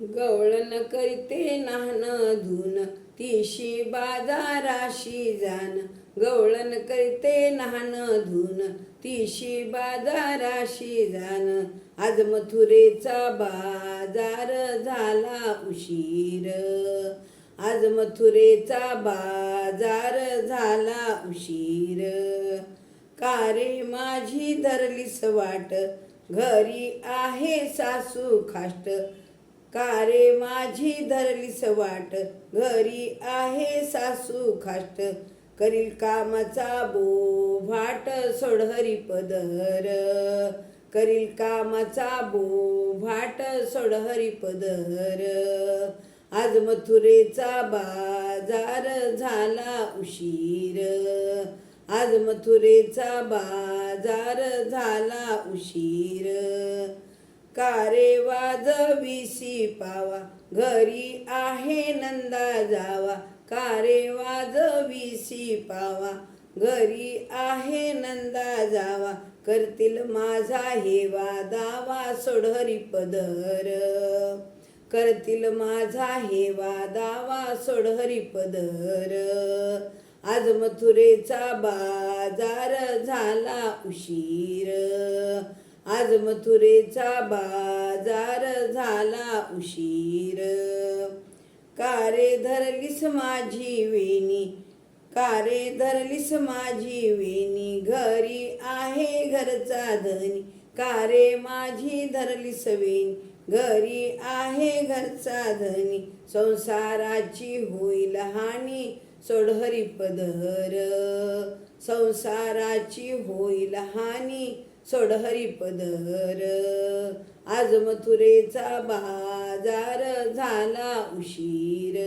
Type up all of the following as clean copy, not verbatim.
गवळण करीते नाहन धुन तिशी बाजाराशी जान. गवळण करीते नाहन धुन तिशी बाजाराशी जान. आज मथुरेचा बाजार झाला उशीर. आज मथुरेचा बाजार झाला उशीर. का रे माझी धरलीस वाट घरी आहे सासू खाष्ट. का रे माझी धरलीस वाट घरी आहे सासू खाष्ट. करील कामाचा बोभाट सोड हरी पदर. करील कामाचा बोभाट सोड हरी पदर. आज मथुरेचा बाजार झाला उशीर. आज मथुरेचा बाजार झाला उशीर. का रे वाजविसी पावा घरी आहे नंदा जावा. का रे वाजविसी पावा घरी आहे नंदा जावा. करतील माझा हेवा दावा सोड हरी पदर. करतील माझा हेवा दावा सोड हरी पदर. आज मथुरेचा बाजार झाला उशीर. आज मथुरेचा बाजार झाला उशीर. का रे धरलीस माझी वेणी. का रे धरलीस माझी वेणी घरी आहे घरचा धनी. का रे माझी धरलीस वेणी घरी आहे घरचा धनी. संसाराची होईल हानी सोड हरी पदर. संसाराची होईल हानी सोड हरी पदर. आज मथुरेचा बाजार झाला उशीर.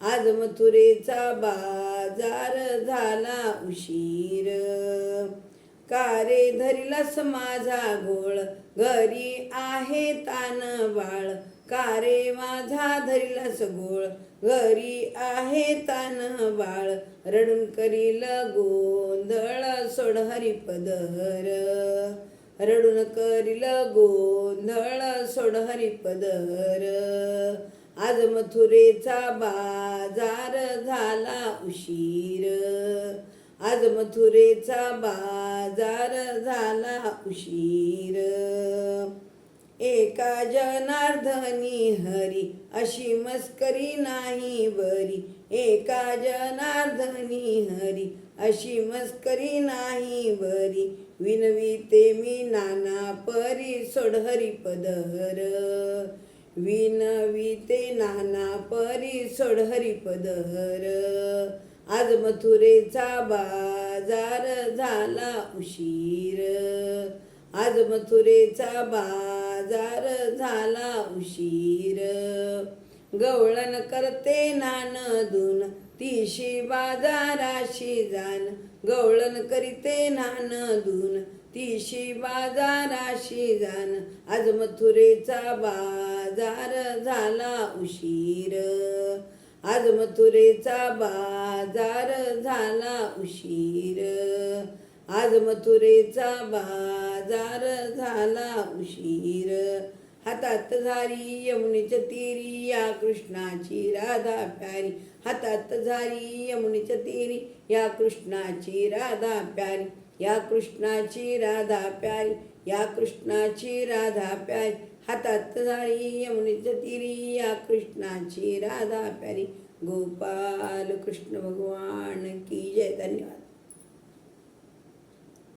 आज मथुरेचा बाजार झाला उशीर. का रे धरिलास माझा घोळ घरी आहे तान बाळ. का रे माझा धरिलास घोळ घरी आहे तान बाळ. रडून करील गोंधळ सोड हरी पदर. रडून करील गोंधळ सोड हरी पदर. आज मथुरेचा बाजार झाला उशीर. आज मथुरेचा बाजार झाला उशीर. एका जनार्दनी हरी अशी मस्करी नाही बरी. एका जनार्दनी हरी अशी मस्करी नाही बरी. विनविते मी नाना परी सोड हरी पदर. विनविते नाना परी सोड हरी पदर. आज मथुरेचा बाजार झाला उशीर. आज मथुरेचा बाजार झाला उशीर. गवळण करते नान धुन तिशी बाजाराशी जान. गवळण करीते नान धुन तिशी बाजाराशी जान. आज मथुरेचा बाजार झाला उशीर. आज मथुरेचा बाजार झाला उशीर. आज मथुरेचा बाजार झाला उशीर. हातात झारी यमुनेच्या तीरी या कृष्णाची राधा प्यारी. हातात झारी यमुनेच्या तीरी या कृष्णाची राधा प्यारी. या कृष्णाची राधा प्यारी. या कृष्णाची राधा प्यारी. हातात झारी यमुनेच्या तीरी या कृष्णाची राधा प्यारी. गोपाल कृष्ण भगवान की जय. धन्यवाद.